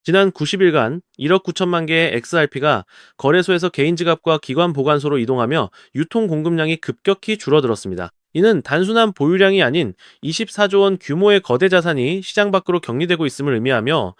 지난 90일간 1억 9천만 개의 XRP가 거래소에서 개인 지갑과 기관 보관소로 이동하며 유통 공급량이 급격히 줄어들었습니다. 이는 단순한 보유량이 아닌 24조 원 규모의 거대 자산이 시장 밖으로 격리되고 있음을 의미하며,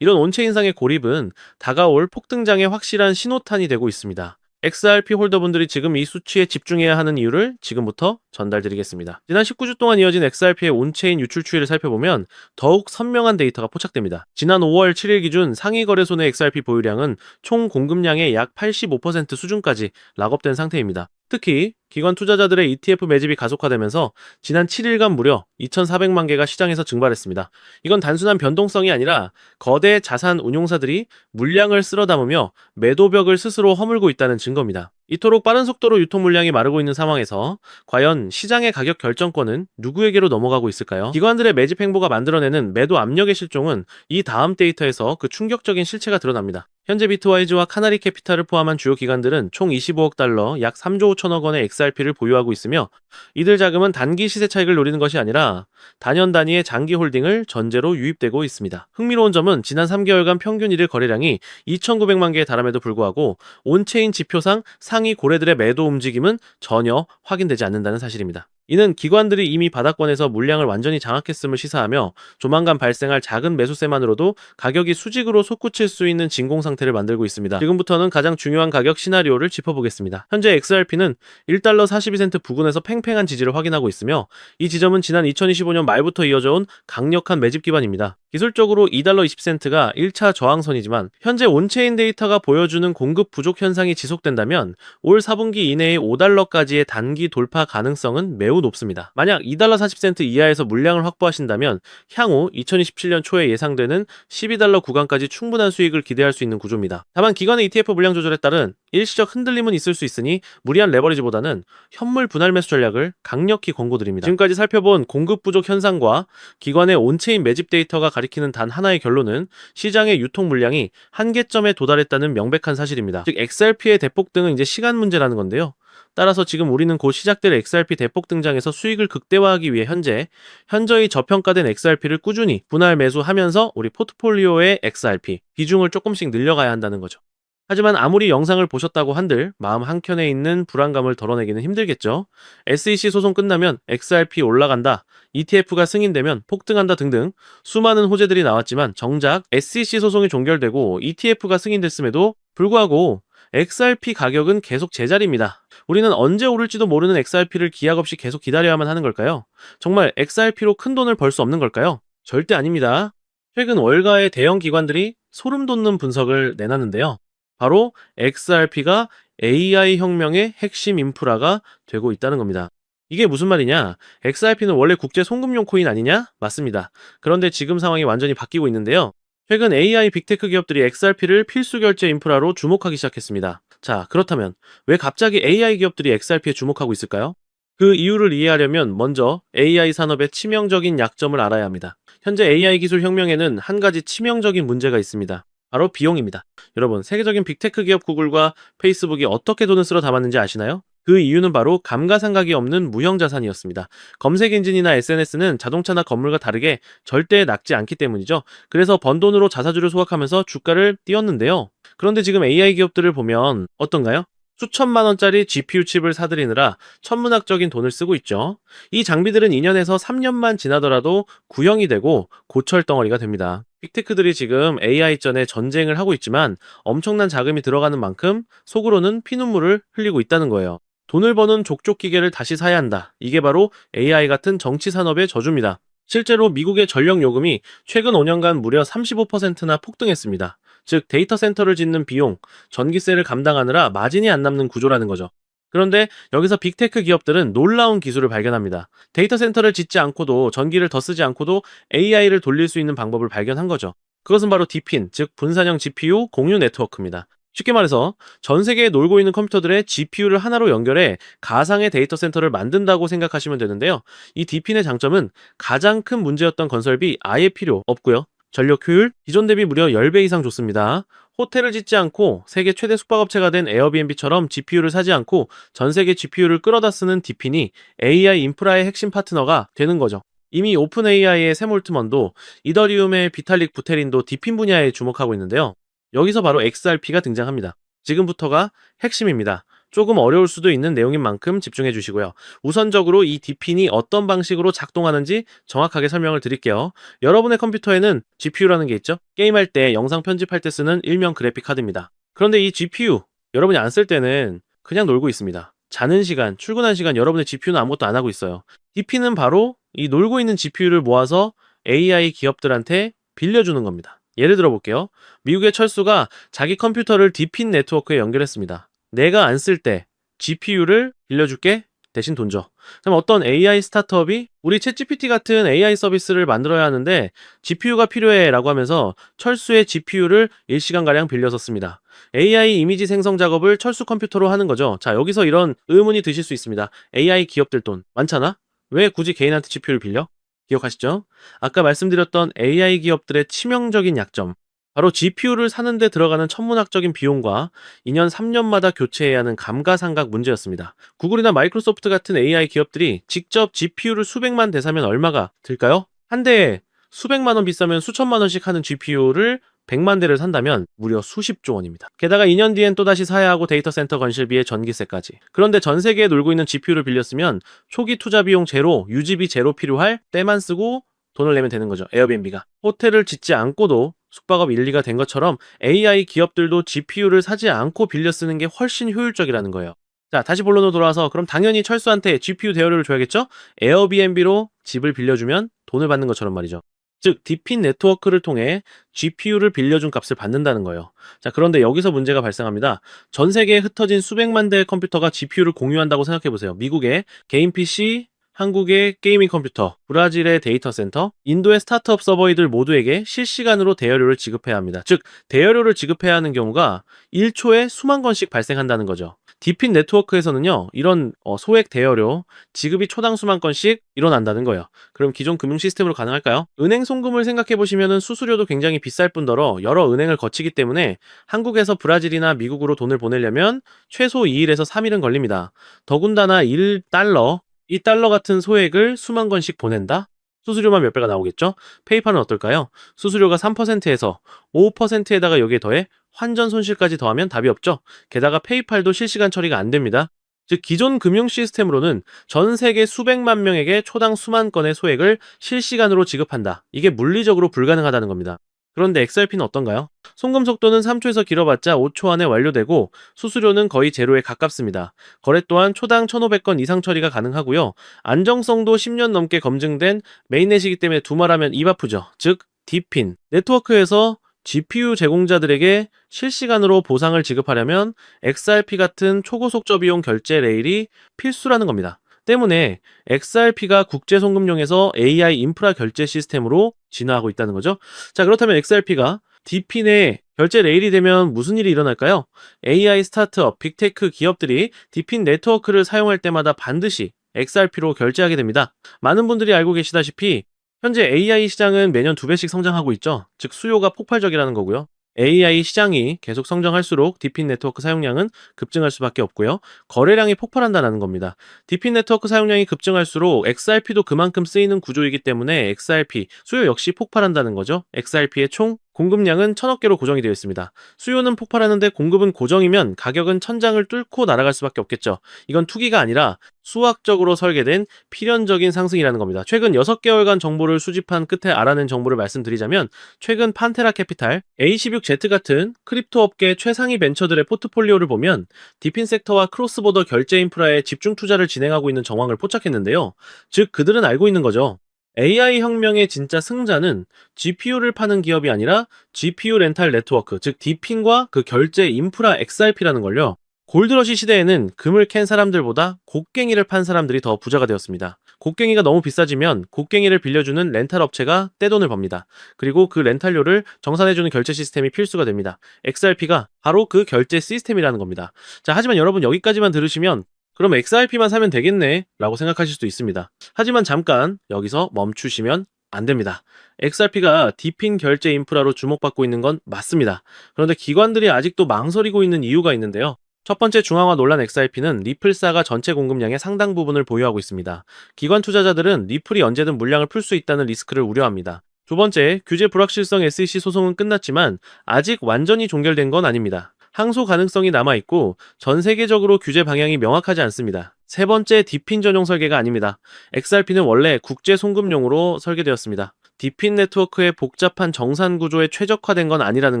이런 온체인상의 고립은 다가올 폭등장의 확실한 신호탄이 되고 있습니다. XRP 홀더분들이 지금 이 수치에 집중해야 하는 이유를 지금부터 전달드리겠습니다. 지난 19주 동안 이어진 XRP의 온체인 유출 추이를 살펴보면 더욱 선명한 데이터가 포착됩니다. 지난 5월 7일 기준 상위 거래소 내 XRP 보유량은 총 공급량의 약 85% 수준까지 락업된 상태입니다. 특히 기관 투자자들의 ETF 매집이 가속화되면서 지난 7일간 무려 2,400만 개가 시장에서 증발했습니다. 이건 단순한 변동성이 아니라 거대 자산 운용사들이 물량을 쓸어 담으며 매도벽을 스스로 허물고 있다는 증거입니다. 이토록 빠른 속도로 유통 물량이 마르고 있는 상황에서 과연 시장의 가격 결정권은 누구에게로 넘어가고 있을까요? 기관들의 매집 행보가 만들어내는 매도 압력의 실종은 이 다음 데이터에서 그 충격적인 실체가 드러납니다. 현재 비트와이즈와 카나리 캐피탈을 포함한 주요 기관들은 총 25억 달러, 약 3조 5천억 원의 XRP를 보유하고 있으며, 이들 자금은 단기 시세 차익을 노리는 것이 아니라 단연 단위의 장기 홀딩을 전제로 유입되고 있습니다. 흥미로운 점은 지난 3개월간 평균 일일 거래량이 2,900만 개에 달함에도 불구하고 온체인 지표상 상위 고래들의 매도 움직임은 전혀 확인되지 않는다는 사실입니다. 이는 기관들이 이미 바닥권에서 물량을 완전히 장악했음을 시사하며, 조만간 발생할 작은 매수세만으로도 가격이 수직으로 솟구칠 수 있는 진공 상태를 만들고 있습니다. 지금부터는 가장 중요한 가격 시나리오를 짚어보겠습니다. 현재 XRP는 1달러 42센트 부근에서 팽팽한 지지를 확인하고 있으며, 이 지점은 지난 2025년 말부터 이어져온 강력한 매집 기반입니다. 기술적으로 2달러 20센트가 1차 저항선이지만, 현재 온체인 데이터가 보여주는 공급 부족 현상이 지속된다면 올 4분기 이내에 5달러까지의 단기 돌파 가능성은 매우 높습니다. 만약 2달러 40센트 이하에서 물량을 확보하신다면 향후 2027년 초에 예상되는 12달러 구간까지 충분한 수익을 기대할 수 있는 구조입니다. 다만 기관의 ETF 물량 조절에 따른 일시적 흔들림은 있을 수 있으니 무리한 레버리지보다는 현물 분할 매수 전략을 강력히 권고드립니다. 지금까지 살펴본 공급 부족 현상과 기관의 온체인 매집 데이터가 가리키는 단 하나의 결론은 시장의 유통 물량이 한계점에 도달했다는 명백한 사실입니다. 즉 XRP의 대폭등은 이제 시간 문제라는 건데요. 따라서 지금 우리는 곧 시작될 XRP 대폭 등장에서 수익을 극대화하기 위해 현저히 저평가된 XRP를 꾸준히 분할 매수하면서 우리 포트폴리오의 XRP 비중을 조금씩 늘려가야 한다는 거죠. 하지만 아무리 영상을 보셨다고 한들 마음 한켠에 있는 불안감을 덜어내기는 힘들겠죠. SEC 소송 끝나면 XRP 올라간다, ETF가 승인되면 폭등한다 등등 수많은 호재들이 나왔지만, 정작 SEC 소송이 종결되고 ETF가 승인됐음에도 불구하고 XRP 가격은 계속 제자리입니다. 우리는 언제 오를지도 모르는 XRP를 기약 없이 계속 기다려야만 하는 걸까요? 정말 XRP로 큰 돈을 벌 수 없는 걸까요? 절대 아닙니다. 최근 월가의 대형 기관들이 소름 돋는 분석을 내놨는데요. 바로 XRP가 AI 혁명의 핵심 인프라가 되고 있다는 겁니다. 이게 무슨 말이냐? XRP는 원래 국제 송금용 코인 아니냐? 맞습니다. 그런데 지금 상황이 완전히 바뀌고 있는데요. 최근 AI 빅테크 기업들이 XRP를 필수 결제 인프라로 주목하기 시작했습니다. 자, 그렇다면 왜 갑자기 AI 기업들이 XRP에 주목하고 있을까요? 그 이유를 이해하려면 먼저 AI 산업의 치명적인 약점을 알아야 합니다. 현재 AI 기술 혁명에는 한 가지 치명적인 문제가 있습니다. 바로 비용입니다. 여러분, 세계적인 빅테크 기업 구글과 페이스북이 어떻게 돈을 쓸어 담았는지 아시나요? 그 이유는 바로 감가상각이 없는 무형자산이었습니다. 검색 엔진이나 SNS는 자동차나 건물과 다르게 절대 낙지 않기 때문이죠. 그래서 번 돈으로 자사주를 소각하면서 주가를 띄웠는데요. 그런데 지금 AI 기업들을 보면 어떤가요? 수천만 원짜리 GPU 칩을 사들이느라 천문학적인 돈을 쓰고 있죠. 이 장비들은 2년에서 3년만 지나더라도 구형이 되고 고철 덩어리가 됩니다. 빅테크들이 지금 AI전에 전쟁을 하고 있지만 엄청난 자금이 들어가는 만큼 속으로는 피눈물을 흘리고 있다는 거예요. 돈을 버는 족족 기계를 다시 사야 한다. 이게 바로 AI 같은 정치 산업의 저주입니다. 실제로 미국의 전력 요금이 최근 5년간 무려 35%나 폭등했습니다. 즉 데이터 센터를 짓는 비용, 전기세를 감당하느라 마진이 안 남는 구조라는 거죠. 그런데 여기서 빅테크 기업들은 놀라운 기술을 발견합니다. 데이터 센터를 짓지 않고도, 전기를 더 쓰지 않고도 AI를 돌릴 수 있는 방법을 발견한 거죠. 그것은 바로 디핀, 즉 분산형 GPU 공유 네트워크입니다. 쉽게 말해서 전 세계에 놀고 있는 컴퓨터들의 GPU를 하나로 연결해 가상의 데이터 센터를 만든다고 생각하시면 되는데요. 이 디핀의 장점은 가장 큰 문제였던 건설비 아예 필요 없고요. 전력 효율 기존 대비 무려 10배 이상 좋습니다. 호텔을 짓지 않고 세계 최대 숙박업체가 된 에어비앤비처럼 GPU를 사지 않고 전 세계 GPU를 끌어다 쓰는 디핀이 AI 인프라의 핵심 파트너가 되는 거죠. 이미 오픈 AI의 샘 올트먼도 이더리움의 비탈릭 부테린도 디핀 분야에 주목하고 있는데요. 여기서 바로 XRP가 등장합니다. 지금부터가 핵심입니다. 조금 어려울 수도 있는 내용인 만큼 집중해 주시고요. 우선적으로 이 디핀이 어떤 방식으로 작동하는지 정확하게 설명을 드릴게요. 여러분의 컴퓨터에는 GPU라는 게 있죠? 게임할 때, 영상 편집할 때 쓰는 일명 그래픽 카드입니다. 그런데 이 GPU, 여러분이 안 쓸 때는 그냥 놀고 있습니다. 자는 시간, 출근한 시간 여러분의 GPU는 아무것도 안 하고 있어요. DP는 바로 이 놀고 있는 GPU를 모아서 AI 기업들한테 빌려주는 겁니다. 예를 들어 볼게요. 미국의 철수가 자기 컴퓨터를 디핀 네트워크에 연결했습니다. 내가 안 쓸 때 GPU를 빌려줄게. 대신 돈 줘. 그럼 어떤 AI 스타트업이 우리 챗GPT 같은 AI 서비스를 만들어야 하는데 GPU가 필요해 라고 하면서 철수의 GPU를 일시간가량 빌려서 씁니다. AI 이미지 생성 작업을 철수 컴퓨터로 하는 거죠. 자, 여기서 이런 의문이 드실 수 있습니다. AI 기업들 돈 많잖아? 왜 굳이 개인한테 GPU를 빌려? 기억하시죠? 아까 말씀드렸던 AI 기업들의 치명적인 약점. 바로 GPU를 사는데 들어가는 천문학적인 비용과 2년, 3년마다 교체해야 하는 감가상각 문제였습니다. 구글이나 마이크로소프트 같은 AI 기업들이 직접 GPU를 수백만 대 사면 얼마가 들까요? 한 대에 수백만 원 비싸면 수천만 원씩 하는 GPU를 100만 대를 산다면 무려 수십조 원입니다. 게다가 2년 뒤엔 또다시 사야 하고 데이터 센터 건설비에 전기세까지. 그런데 전 세계에 놀고 있는 GPU를 빌렸으면 초기 투자 비용 제로, 유지비 제로 필요할 때만 쓰고 돈을 내면 되는 거죠. 에어비앤비가. 호텔을 짓지 않고도 숙박업 1, 2가 된 것처럼 AI 기업들도 GPU를 사지 않고 빌려 쓰는 게 훨씬 효율적이라는 거예요. 자, 다시 본론으로 돌아와서 그럼 당연히 철수한테 GPU 대여료를 줘야겠죠? 에어비앤비로 집을 빌려주면 돈을 받는 것처럼 말이죠. 즉, 디핀 네트워크를 통해 GPU를 빌려준 값을 받는다는 거예요. 자, 그런데 여기서 문제가 발생합니다. 전 세계에 흩어진 수백만 대의 컴퓨터가 GPU를 공유한다고 생각해보세요. 미국의 개인 PC, 한국의 게이밍 컴퓨터, 브라질의 데이터 센터, 인도의 스타트업 서버이들 모두에게 실시간으로 대여료를 지급해야 합니다. 즉, 대여료를 지급해야 하는 경우가 1초에 수만 건씩 발생한다는 거죠. 디핀 네트워크에서는요, 이런 소액 대여료, 지급이 초당 수만 건씩 일어난다는 거예요. 그럼 기존 금융 시스템으로 가능할까요? 은행 송금을 생각해 보시면 수수료도 굉장히 비쌀 뿐더러 여러 은행을 거치기 때문에 한국에서 브라질이나 미국으로 돈을 보내려면 최소 2일에서 3일은 걸립니다. 더군다나 1달러, 이 달러 같은 소액을 수만 건씩 보낸다? 수수료만 몇 배가 나오겠죠? 페이팔은 어떨까요? 수수료가 3%에서 5%에다가 여기에 더해 환전 손실까지 더하면 답이 없죠? 게다가 페이팔도 실시간 처리가 안 됩니다. 즉, 기존 금융 시스템으로는 전 세계 수백만 명에게 초당 수만 건의 소액을 실시간으로 지급한다. 이게 물리적으로 불가능하다는 겁니다. 그런데 XRP는 어떤가요? 송금 속도는 3초에서 길어봤자 5초 안에 완료되고 수수료는 거의 제로에 가깝습니다. 거래 또한 초당 1,500건 이상 처리가 가능하고요. 안정성도 10년 넘게 검증된 메인넷이기 때문에 두말하면 입 아프죠. 즉, 디핀. 네트워크에서 GPU 제공자들에게 실시간으로 보상을 지급하려면 XRP 같은 초고속저 비용 결제 레일이 필수라는 겁니다. 때문에 XRP가 국제 송금용에서 AI 인프라 결제 시스템으로 진화하고 있다는 거죠. 자, 그렇다면 XRP가 디핀의 결제 레일이 되면 무슨 일이 일어날까요? AI 스타트업, 빅테크 기업들이 디핀 네트워크를 사용할 때마다 반드시 XRP로 결제하게 됩니다. 많은 분들이 알고 계시다시피 현재 AI 시장은 매년 2배씩 성장하고 있죠. 즉, 수요가 폭발적이라는 거고요. AI 시장이 계속 성장할수록 디핀 네트워크 사용량은 급증할 수밖에 없고요. 거래량이 폭발한다는 겁니다. 디핀 네트워크 사용량이 급증할수록 XRP도 그만큼 쓰이는 구조이기 때문에 XRP 수요 역시 폭발한다는 거죠. XRP의 총 공급량은 1,000억 개로 고정이 되어 있습니다. 수요는 폭발하는데 공급은 고정이면 가격은 천장을 뚫고 날아갈 수밖에 없겠죠. 이건 투기가 아니라 수학적으로 설계된 필연적인 상승이라는 겁니다. 최근 6개월간 정보를 수집한 끝에 알아낸 정보를 말씀드리자면 최근 판테라 캐피탈, A16Z 같은 크립토 업계 최상위 벤처들의 포트폴리오를 보면 디핀 섹터와 크로스보더 결제 인프라에 집중 투자를 진행하고 있는 정황을 포착했는데요. 즉, 그들은 알고 있는 거죠. AI 혁명의 진짜 승자는 GPU를 파는 기업이 아니라 GPU 렌탈 네트워크, 즉 디핀과 그 결제 인프라 XRP라는 걸요. 골드러시 시대에는 금을 캔 사람들보다 곡괭이를 판 사람들이 더 부자가 되었습니다. 곡괭이가 너무 비싸지면 곡괭이를 빌려주는 렌탈 업체가 떼돈을 법니다. 그리고 그 렌탈료를 정산해주는 결제 시스템이 필수가 됩니다. XRP가 바로 그 결제 시스템이라는 겁니다. 자, 하지만 여러분 여기까지만 들으시면 그럼 XRP만 사면 되겠네 라고 생각하실 수도 있습니다. 하지만 잠깐 여기서 멈추시면 안 됩니다. XRP가 디핀 결제 인프라로 주목받고 있는 건 맞습니다. 그런데 기관들이 아직도 망설이고 있는 이유가 있는데요. 첫 번째 중앙화 논란 XRP는 리플사가 전체 공급량의 상당 부분을 보유하고 있습니다. 기관 투자자들은 리플이 언제든 물량을 풀 수 있다는 리스크를 우려합니다. 두 번째, 규제 불확실성 SEC 소송은 끝났지만 아직 완전히 종결된 건 아닙니다. 항소 가능성이 남아있고 전 세계적으로 규제 방향이 명확하지 않습니다. 세 번째, 디핀 전용 설계가 아닙니다. XRP는 원래 국제 송금용으로 설계되었습니다. 디핀 네트워크의 복잡한 정산 구조에 최적화된 건 아니라는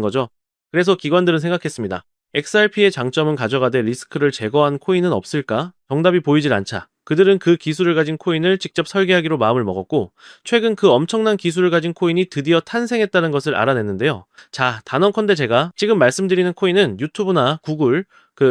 거죠. 그래서 기관들은 생각했습니다. XRP의 장점은 가져가되 리스크를 제거한 코인은 없을까? 정답이 보이질 않자. 그들은 그 기술을 가진 코인을 직접 설계하기로 마음을 먹었고, 최근 그 엄청난 기술을 가진 코인이 드디어 탄생했다는 것을 알아냈는데요. 자, 단언컨대 제가 지금 말씀드리는 코인은 유튜브나 구글,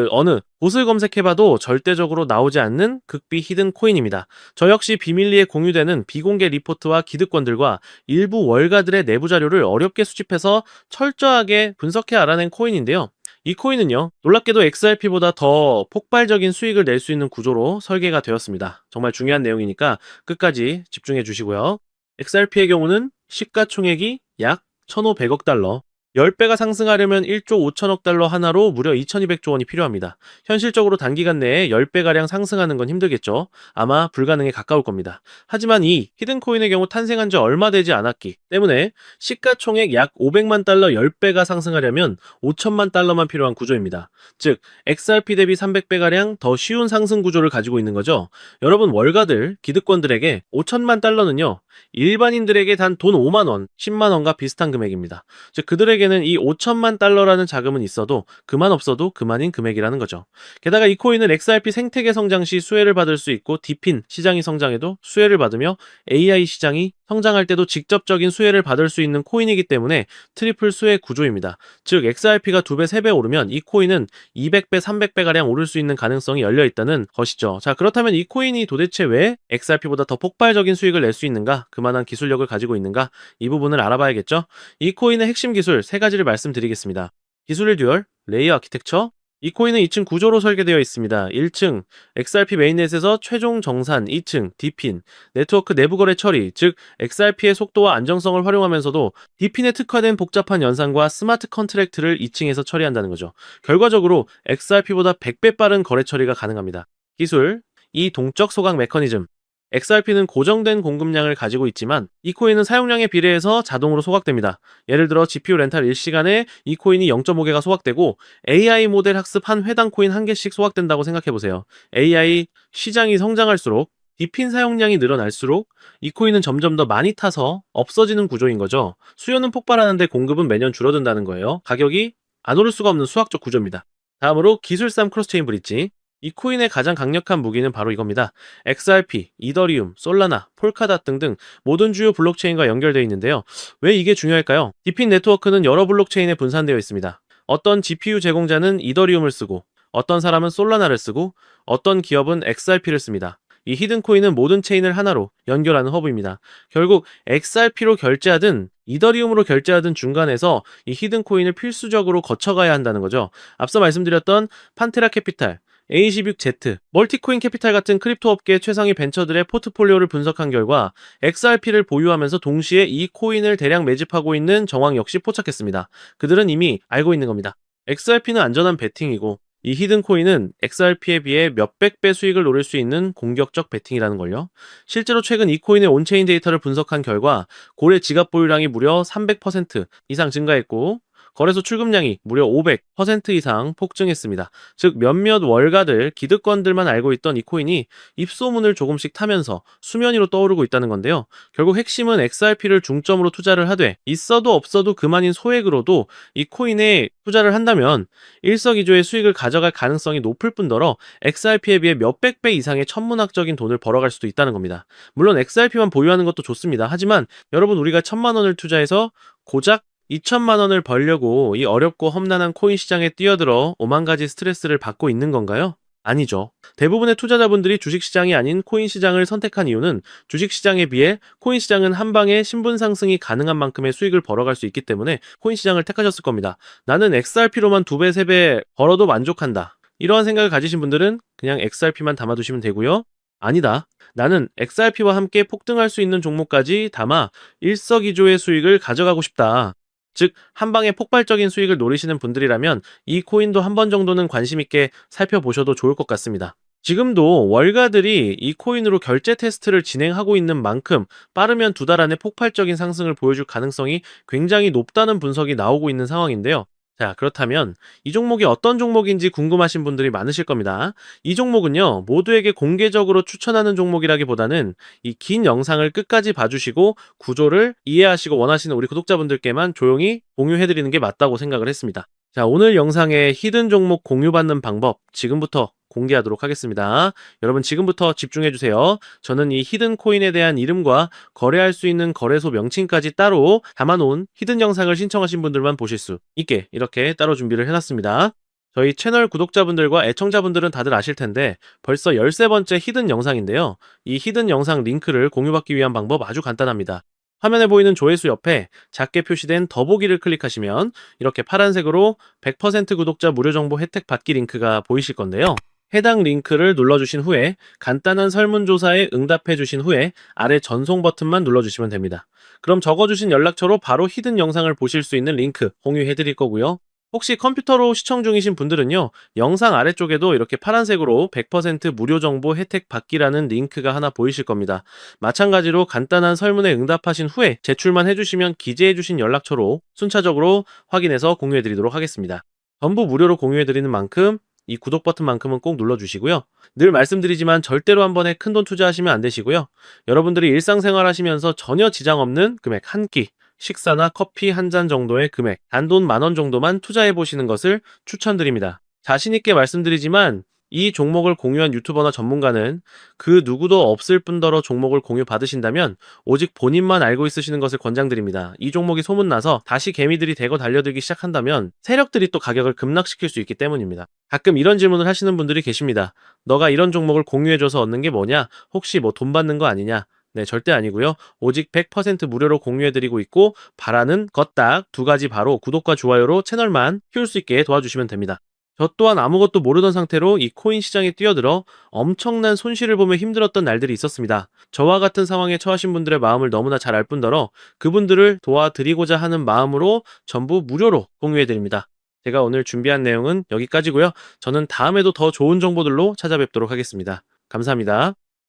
어느 곳을 검색해봐도 절대적으로 나오지 않는 극비 히든 코인입니다. 저 역시 비밀리에 공유되는 비공개 리포트와 기득권들과 일부 월가들의 내부 자료를 어렵게 수집해서 철저하게 분석해 알아낸 코인인데요. 이 코인은요, 놀랍게도 XRP보다 더 폭발적인 수익을 낼 수 있는 구조로 설계가 되었습니다. 정말 중요한 내용이니까 끝까지 집중해 주시고요. XRP의 경우는 시가총액이 약 1,500억 달러, 10배가 상승하려면 1조 5천억 달러 하나로 무려 2,200조 원이 필요합니다. 현실적으로 단기간 내에 10배가량 상승하는 건 힘들겠죠. 아마 불가능에 가까울 겁니다. 하지만 이 히든코인의 경우 탄생한 지 얼마 되지 않았기 때문에 시가총액 약 500만 달러 10배가 상승하려면 5천만 달러만 필요한 구조입니다. 즉, XRP 대비 300배가량 더 쉬운 상승 구조를 가지고 있는 거죠. 여러분, 월가들, 기득권들에게 5천만 달러는요, 일반인들에게 단 돈 5만 원, 10만 원과 비슷한 금액입니다. 즉, 그들에게는 이 5천만 달러라는 자금은 있어도 그만 없어도 그만인 금액이라는 거죠. 게다가 이 코인은 XRP 생태계 성장 시 수혜를 받을 수 있고, 디핀 시장이 성장해도 수혜를 받으며 AI 시장이 성장할 때도 직접적인 수혜를 받을 수 있는 코인이기 때문에 트리플 수혜 구조입니다. 즉, XRP가 2배, 3배 오르면 이 코인은 200배, 300배가량 오를 수 있는 가능성이 열려 있다는 것이죠. 자, 그렇다면 이 코인이 도대체 왜 XRP보다 더 폭발적인 수익을 낼 수 있는가? 그만한 기술력을 가지고 있는가? 이 부분을 알아봐야겠죠? 이 코인의 핵심 기술 3가지를 말씀드리겠습니다. 기술의 듀얼, 레이어 아키텍처. 이 코인은 2층 구조로 설계되어 있습니다. 1층, XRP 메인넷에서 최종 정산, 2층, 디핀, 네트워크 내부 거래 처리, 즉 XRP의 속도와 안정성을 활용하면서도 디핀에 특화된 복잡한 연산과 스마트 컨트랙트를 2층에서 처리한다는 거죠. 결과적으로 XRP보다 100배 빠른 거래 처리가 가능합니다. 기술, 이 동적 소각 메커니즘. XRP는 고정된 공급량을 가지고 있지만 이 코인은 사용량에 비례해서 자동으로 소각됩니다. 예를 들어 GPU 렌탈 1시간에 이 코인이 0.5개가 소각되고 AI 모델 학습 한 회당 코인 1개씩 소각된다고 생각해보세요. AI 시장이 성장할수록 디핀 사용량이 늘어날수록 이 코인은 점점 더 많이 타서 없어지는 구조인 거죠. 수요는 폭발하는데 공급은 매년 줄어든다는 거예요. 가격이 안 오를 수가 없는 수학적 구조입니다. 다음으로 기술싸움 크로스체인 브릿지. 이 코인의 가장 강력한 무기는 바로 이겁니다. XRP, 이더리움, 솔라나, 폴카닷 등등 모든 주요 블록체인과 연결되어 있는데요. 왜 이게 중요할까요? 디핀 네트워크는 여러 블록체인에 분산되어 있습니다. 어떤 GPU 제공자는 이더리움을 쓰고, 어떤 사람은 솔라나를 쓰고, 어떤 기업은 XRP를 씁니다. 이 히든코인은 모든 체인을 하나로 연결하는 허브입니다. 결국 XRP로 결제하든 이더리움으로 결제하든 중간에서 이 히든코인을 필수적으로 거쳐가야 한다는 거죠. 앞서 말씀드렸던 판테라 캐피탈, A26Z, 멀티코인 캐피탈 같은 크립토 업계 최상위 벤처들의 포트폴리오를 분석한 결과 XRP를 보유하면서 동시에 이 코인을 대량 매집하고 있는 정황 역시 포착했습니다. 그들은 이미 알고 있는 겁니다. XRP는 안전한 베팅이고 이 히든 코인은 XRP에 비해 몇백 배 수익을 노릴 수 있는 공격적 베팅이라는 걸요. 실제로 최근 이 코인의 온체인 데이터를 분석한 결과 고래 지갑 보유량이 무려 300% 이상 증가했고 거래소 출금량이 무려 500% 이상 폭증했습니다. 즉 몇몇 월가들, 기득권들만 알고 있던 이 코인이 입소문을 조금씩 타면서 수면 위로 떠오르고 있다는 건데요. 결국 핵심은 XRP를 중점으로 투자를 하되 있어도 없어도 그만인 소액으로도 이 코인에 투자를 한다면 일석이조의 수익을 가져갈 가능성이 높을 뿐더러 XRP에 비해 몇백 배 이상의 천문학적인 돈을 벌어갈 수도 있다는 겁니다. 물론 XRP만 보유하는 것도 좋습니다. 하지만 여러분, 우리가 1,000만 원을 투자해서 고작 2천만 원을 벌려고 이 어렵고 험난한 코인 시장에 뛰어들어 오만 가지 스트레스를 받고 있는 건가요? 아니죠. 대부분의 투자자분들이 주식시장이 아닌 코인 시장을 선택한 이유는 주식시장에 비해 코인 시장은 한 방에 신분 상승이 가능한 만큼의 수익을 벌어갈 수 있기 때문에 코인 시장을 택하셨을 겁니다. 나는 XRP로만 2배, 3배 벌어도 만족한다. 이러한 생각을 가지신 분들은 그냥 XRP만 담아두시면 되고요. 아니다. 나는 XRP와 함께 폭등할 수 있는 종목까지 담아 일석이조의 수익을 가져가고 싶다. 즉, 한 방에 폭발적인 수익을 노리시는 분들이라면 이 코인도 한 번 정도는 관심 있게 살펴보셔도 좋을 것 같습니다. 지금도 월가들이 이 코인으로 결제 테스트를 진행하고 있는 만큼 빠르면 2달 안에 폭발적인 상승을 보여줄 가능성이 굉장히 높다는 분석이 나오고 있는 상황인데요. 자, 그렇다면 이 종목이 어떤 종목인지 궁금하신 분들이 많으실 겁니다. 이 종목은요, 모두에게 공개적으로 추천하는 종목이라기보다는 이 긴 영상을 끝까지 봐주시고 구조를 이해하시고 원하시는 우리 구독자분들께만 조용히 공유해드리는 게 맞다고 생각을 했습니다. 자, 오늘 영상의 히든 종목 공유받는 방법 지금부터 공개하도록 하겠습니다. 여러분 지금부터 집중해주세요. 저는 이 히든 코인에 대한 이름과 거래할 수 있는 거래소 명칭까지 따로 담아놓은 히든 영상을 신청하신 분들만 보실 수 있게 이렇게 따로 준비를 해놨습니다. 저희 채널 구독자분들과 애청자분들은 다들 아실 텐데 벌써 13번째 히든 영상인데요. 이 히든 영상 링크를 공유받기 위한 방법 아주 간단합니다. 화면에 보이는 조회수 옆에 작게 표시된 더보기를 클릭하시면 이렇게 파란색으로 100% 구독자 무료 정보 혜택 받기 링크가 보이실 건데요. 해당 링크를 눌러주신 후에 간단한 설문조사에 응답해주신 후에 아래 전송 버튼만 눌러주시면 됩니다. 그럼 적어주신 연락처로 바로 히든 영상을 보실 수 있는 링크 공유해드릴 거고요. 혹시 컴퓨터로 시청 중이신 분들은요, 영상 아래쪽에도 이렇게 파란색으로 100% 무료 정보 혜택 받기라는 링크가 하나 보이실 겁니다. 마찬가지로 간단한 설문에 응답하신 후에 제출만 해주시면 기재해주신 연락처로 순차적으로 확인해서 공유해드리도록 하겠습니다. 전부 무료로 공유해드리는 만큼 이 구독 버튼만큼은 꼭 눌러주시고요. 늘 말씀드리지만 절대로 한 번에 큰돈 투자하시면 안 되시고요. 여러분들이 일상생활 하시면서 전혀 지장 없는 금액 한 끼, 식사나 커피 한 잔 정도의 금액, 단돈 10,000원 정도만 투자해 보시는 것을 추천드립니다. 자신 있게 말씀드리지만 이 종목을 공유한 유튜버나 전문가는 그 누구도 없을 뿐더러 종목을 공유 받으신다면 오직 본인만 알고 있으시는 것을 권장드립니다. 이 종목이 소문나서 다시 개미들이 대거 달려들기 시작한다면 세력들이 또 가격을 급락시킬 수 있기 때문입니다. 가끔 이런 질문을 하시는 분들이 계십니다. 너가 이런 종목을 공유해줘서 얻는 게 뭐냐? 혹시 뭐 돈 받는 거 아니냐? 네, 절대 아니고요. 오직 100% 무료로 공유해드리고 있고 바라는 것 딱 2가지, 바로 구독과 좋아요로 채널만 키울 수 있게 도와주시면 됩니다. 저 또한 아무것도 모르던 상태로 이 코인 시장에 뛰어들어 엄청난 손실을 보며 힘들었던 날들이 있었습니다. 저와 같은 상황에 처하신 분들의 마음을 너무나 잘 알 뿐더러 그분들을 도와드리고자 하는 마음으로 전부 무료로 공유해드립니다. 제가 오늘 준비한 내용은 여기까지고요. 저는 다음에도 더 좋은 정보들로 찾아뵙도록 하겠습니다. 감사합니다.